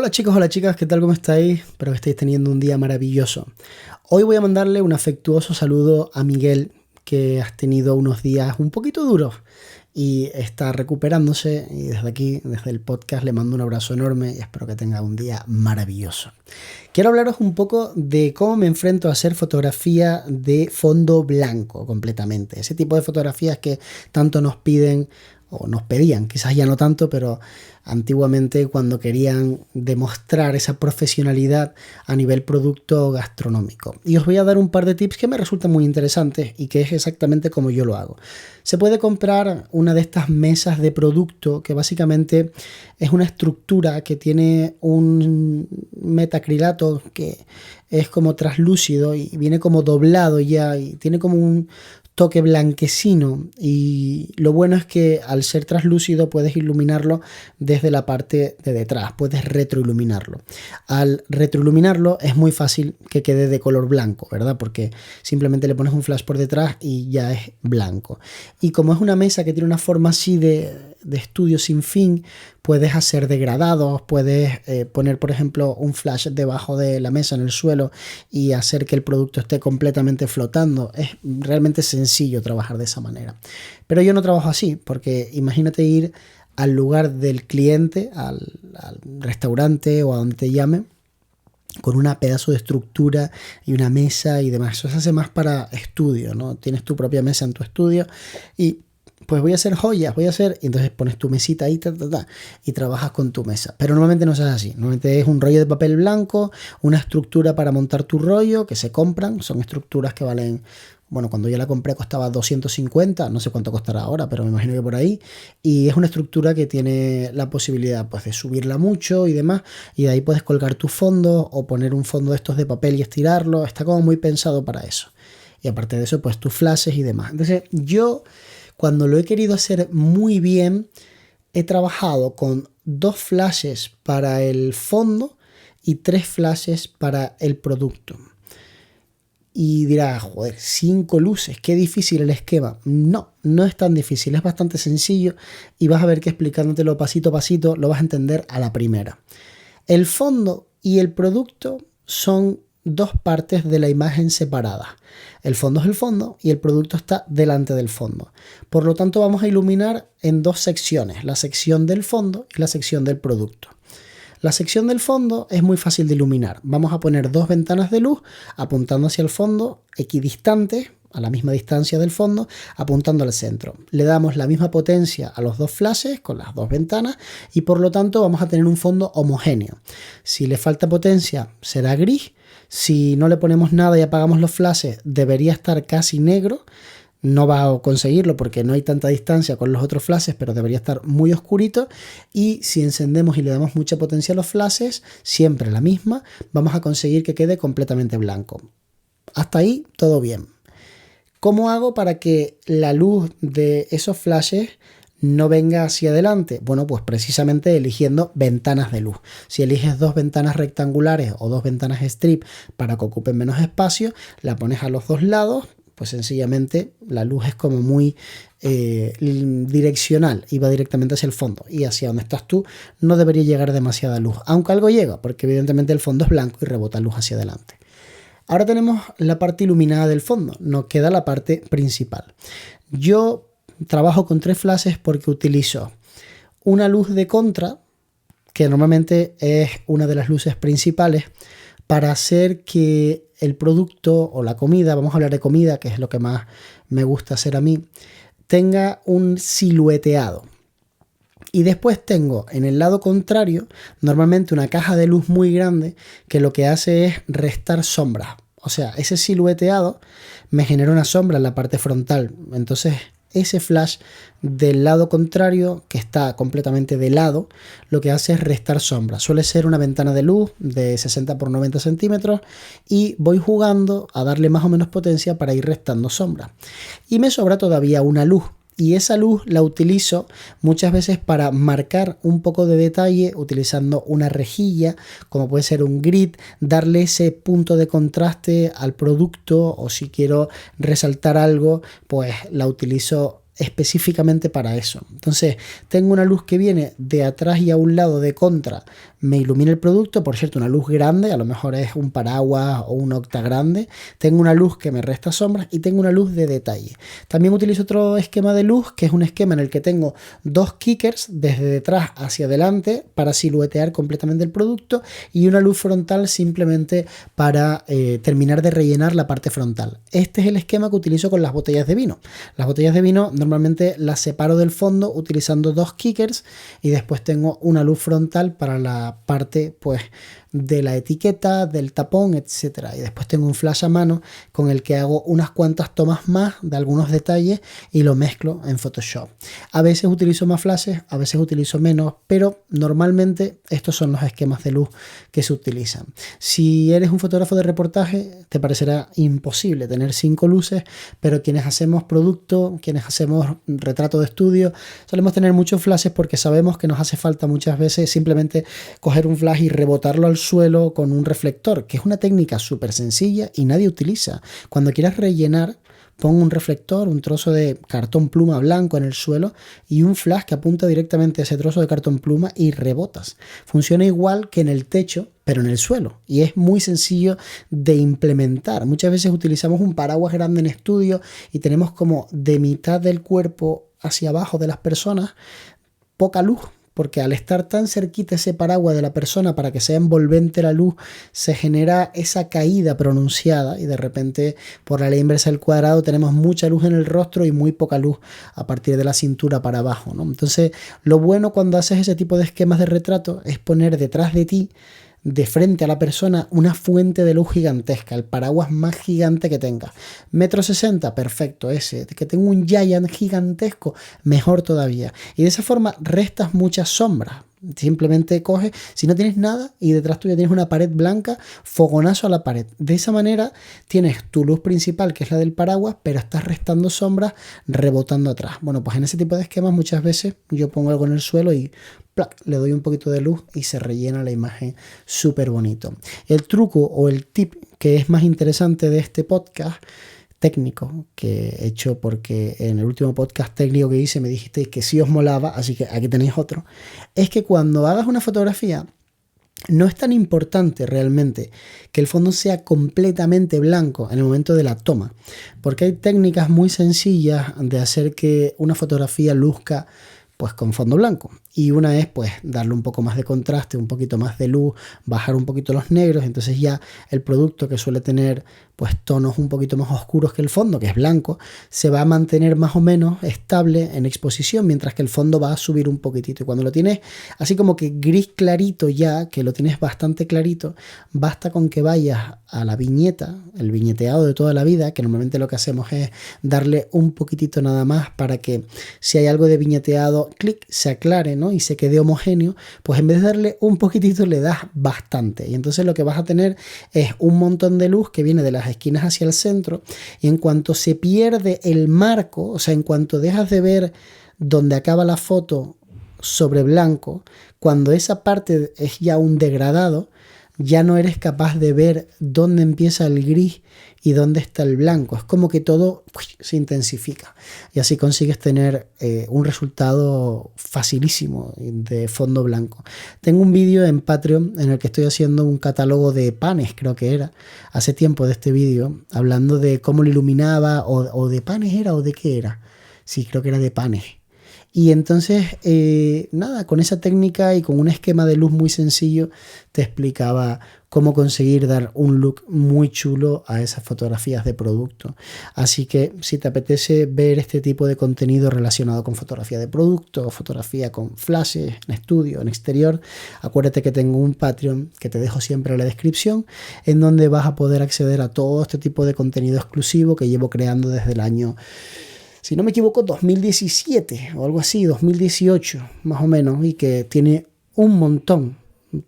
Hola chicos, hola chicas, ¿qué tal? ¿Cómo estáis? Espero que estéis teniendo un día maravilloso. Hoy voy a mandarle un afectuoso saludo a Miguel, que has tenido unos días un poquito duros y está recuperándose. Y desde aquí, desde el podcast, le mando un abrazo enorme y espero que tenga un día maravilloso. Quiero hablaros un poco de cómo me enfrento a hacer fotografía de fondo blanco completamente. Ese tipo de fotografías que tanto nos piden o nos pedían, quizás ya no tanto, pero antiguamente cuando querían demostrar esa profesionalidad a nivel producto gastronómico. Y os voy a dar un par de tips que me resultan muy interesantes y que es exactamente como yo lo hago. Se puede comprar una de estas mesas de producto que básicamente es una estructura que tiene un metacrilato que es como traslúcido y viene como doblado ya y tiene como un toque blanquecino, y lo bueno es que al ser translúcido puedes iluminarlo desde la parte de detrás, puedes retroiluminarlo. Al retroiluminarlo es muy fácil que quede de color blanco, ¿verdad? Porque simplemente le pones un flash por detrás y ya es blanco. Y como es una mesa que tiene una forma así de estudio sin fin, puedes hacer degradados, puedes poner por ejemplo un flash debajo de la mesa en el suelo y hacer que el producto esté completamente flotando. Es realmente sencillo trabajar de esa manera, pero yo no trabajo así, porque imagínate ir al lugar del cliente, al restaurante o a donde te llamen, con una pedazo de estructura y una mesa y demás. Eso se hace más para estudio, ¿no? Tienes tu propia mesa en tu estudio y pues voy a hacer joyas, y entonces pones tu mesita ahí, y trabajas con tu mesa. Pero normalmente no se hace así. Normalmente es un rollo de papel blanco, una estructura para montar tu rollo, que se compran. Son estructuras que valen, bueno, cuando yo la compré costaba 250, no sé cuánto costará ahora, pero me imagino que por ahí. Y es una estructura que tiene la posibilidad, pues, de subirla mucho y demás. Y de ahí puedes colgar tu fondo o poner un fondo de estos de papel y estirarlo. Está como muy pensado para eso. Y aparte de eso, pues tus flashes y demás. Entonces, yo, cuando lo he querido hacer muy bien, he trabajado con 2 flashes para el fondo y 3 flashes para el producto. Y dirás, joder, 5 luces, qué difícil el esquema. No, no es tan difícil, es bastante sencillo y vas a ver que explicándotelo pasito a pasito lo vas a entender a la primera. El fondo y el producto son 2 partes de la imagen separadas. El fondo es el fondo y el producto está delante del fondo. Por lo tanto, vamos a iluminar en 2 secciones, la sección del fondo y la sección del producto. La sección del fondo es muy fácil de iluminar. Vamos a poner 2 ventanas de luz apuntando hacia el fondo, equidistantes, a la misma distancia del fondo, apuntando al centro. Le damos la misma potencia a los 2 flashes con las 2 ventanas y por lo tanto vamos a tener un fondo homogéneo. Si le falta potencia será gris. Si no le ponemos nada y apagamos los flashes, debería estar casi negro. No va a conseguirlo porque no hay tanta distancia con los otros flashes, pero debería estar muy oscurito. Y si encendemos y le damos mucha potencia a los flashes, siempre la misma, vamos a conseguir que quede completamente blanco. Hasta ahí todo bien. ¿Cómo hago para que la luz de esos flashes no venga hacia adelante? Bueno, pues precisamente eligiendo ventanas de luz. Si eliges 2 ventanas rectangulares o 2 ventanas strip para que ocupen menos espacio, la pones a los 2 lados, pues sencillamente la luz es como muy direccional y va directamente hacia el fondo, y hacia donde estás tú no debería llegar demasiada luz, aunque algo llega, porque evidentemente el fondo es blanco y rebota luz hacia adelante. Ahora tenemos la parte iluminada del fondo, nos queda la parte principal. Yo trabajo con 3 flashes porque utilizo una luz de contra, que normalmente es una de las luces principales, para hacer que el producto o la comida, vamos a hablar de comida, que es lo que más me gusta hacer a mí, tenga un silueteado. Y después tengo en el lado contrario normalmente una caja de luz muy grande que lo que hace es restar sombras. O sea, ese silueteado me genera una sombra en la parte frontal. Entonces ese flash del lado contrario, que está completamente de lado, lo que hace es restar sombra. Suele ser una ventana de luz de 60 por 90 centímetros y voy jugando a darle más o menos potencia para ir restando sombra. Y me sobra todavía una luz. Y esa luz la utilizo muchas veces para marcar un poco de detalle utilizando una rejilla, como puede ser un grid, darle ese punto de contraste al producto, o si quiero resaltar algo, pues la utilizo específicamente para eso. Entonces tengo una luz que viene de atrás y a un lado de contra, me ilumina el producto, por cierto una luz grande, a lo mejor es un paraguas o un octa grande, tengo una luz que me resta sombras y tengo una luz de detalle. También utilizo otro esquema de luz, que es un esquema en el que tengo dos kickers desde detrás hacia adelante para siluetear completamente el producto y una luz frontal simplemente para terminar de rellenar la parte frontal. Este es el esquema que utilizo con las botellas de vino. Las botellas de vino normalmente las separo del fondo utilizando dos kickers y después tengo una luz frontal para la parte pues de la etiqueta, del tapón, etcétera. Y después tengo un flash a mano con el que hago unas cuantas tomas más de algunos detalles y lo mezclo en Photoshop. A veces utilizo más flashes, a veces utilizo menos, pero normalmente estos son los esquemas de luz que se utilizan. Si eres un fotógrafo de reportaje, te parecerá imposible tener 5 luces, pero quienes hacemos producto, quienes hacemos retrato de estudio, solemos tener muchos flashes porque sabemos que nos hace falta muchas veces simplemente coger un flash y rebotarlo al suelo con un reflector, que es una técnica súper sencilla y nadie utiliza. Cuando quieras rellenar, pon un reflector, un trozo de cartón pluma blanco en el suelo y un flash que apunta directamente a ese trozo de cartón pluma y rebotas. Funciona igual que en el techo, pero en el suelo, y es muy sencillo de implementar. Muchas veces utilizamos un paraguas grande en estudio y tenemos como de mitad del cuerpo hacia abajo de las personas poca luz, porque al estar tan cerquita ese paraguas de la persona para que sea envolvente la luz, se genera esa caída pronunciada y de repente por la ley inversa del cuadrado tenemos mucha luz en el rostro y muy poca luz a partir de la cintura para abajo, ¿no? Entonces lo bueno cuando haces ese tipo de esquemas de retrato es poner detrás de ti, de frente a la persona, una fuente de luz gigantesca, el paraguas más gigante que tenga. 1,60 m, perfecto, ese. Que tenga un giant gigantesco, mejor todavía. Y de esa forma restas muchas sombras. Simplemente coges, si no tienes nada y detrás tuya tienes una pared blanca, fogonazo a la pared. De esa manera tienes tu luz principal, que es la del paraguas, pero estás restando sombras rebotando atrás. Bueno, pues en ese tipo de esquemas muchas veces yo pongo algo en el suelo y ¡plac!, le doy un poquito de luz y se rellena la imagen súper bonito. El truco o el tip que es más interesante de este podcast técnico que he hecho, porque en el último podcast técnico que hice me dijisteis que sí os molaba, así que aquí tenéis otro, es que cuando hagas una fotografía no es tan importante realmente que el fondo sea completamente blanco en el momento de la toma, porque hay técnicas muy sencillas de hacer que una fotografía luzca pues con fondo blanco, y una es pues darle un poco más de contraste, un poquito más de luz, bajar un poquito los negros, entonces ya el producto, que suele tener pues tonos un poquito más oscuros que el fondo, que es blanco, se va a mantener más o menos estable en exposición, mientras que el fondo va a subir un poquitito, y cuando lo tienes así como que gris clarito ya, que lo tienes bastante clarito, basta con que vayas a la viñeta, el viñeteado de toda la vida, que normalmente lo que hacemos es darle un poquitito nada más para que si hay algo de viñeteado, clic, se aclare, ¿no? Y se quede homogéneo, pues en vez de darle un poquitito le das bastante, y entonces lo que vas a tener es un montón de luz que viene de las esquinas hacia el centro, y en cuanto se pierde el marco, o sea, en cuanto dejas de ver donde acaba la foto sobre blanco, cuando esa parte es ya un degradado, ya no eres capaz de ver dónde empieza el gris y dónde está el blanco. Es como que todo se intensifica y así consigues tener un resultado facilísimo de fondo blanco. Tengo un vídeo en Patreon en el que estoy haciendo un catálogo de panes, creo que era, hace tiempo de este vídeo, hablando de cómo lo iluminaba, o de panes era, o de qué era. Sí, creo que era de panes. Y entonces, nada, con esa técnica y con un esquema de luz muy sencillo, te explicaba cómo conseguir dar un look muy chulo a esas fotografías de producto. Así que si te apetece ver este tipo de contenido relacionado con fotografía de producto, fotografía con flashes, en estudio, en exterior, acuérdate que tengo un Patreon que te dejo siempre en la descripción, en donde vas a poder acceder a todo este tipo de contenido exclusivo que llevo creando desde el año, si no me equivoco, 2017 o algo así, 2018 más o menos, y que tiene un montón,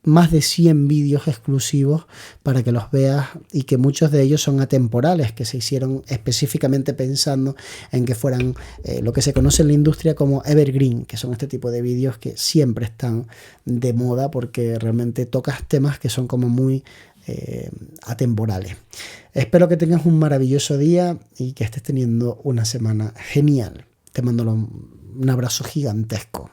más de 100 vídeos exclusivos para que los veas, y que muchos de ellos son atemporales, que se hicieron específicamente pensando en que fueran lo que se conoce en la industria como evergreen, que son este tipo de vídeos que siempre están de moda porque realmente tocas temas que son como muy atemporales. Espero que tengas un maravilloso día y que estés teniendo una semana genial. Te mando un abrazo gigantesco.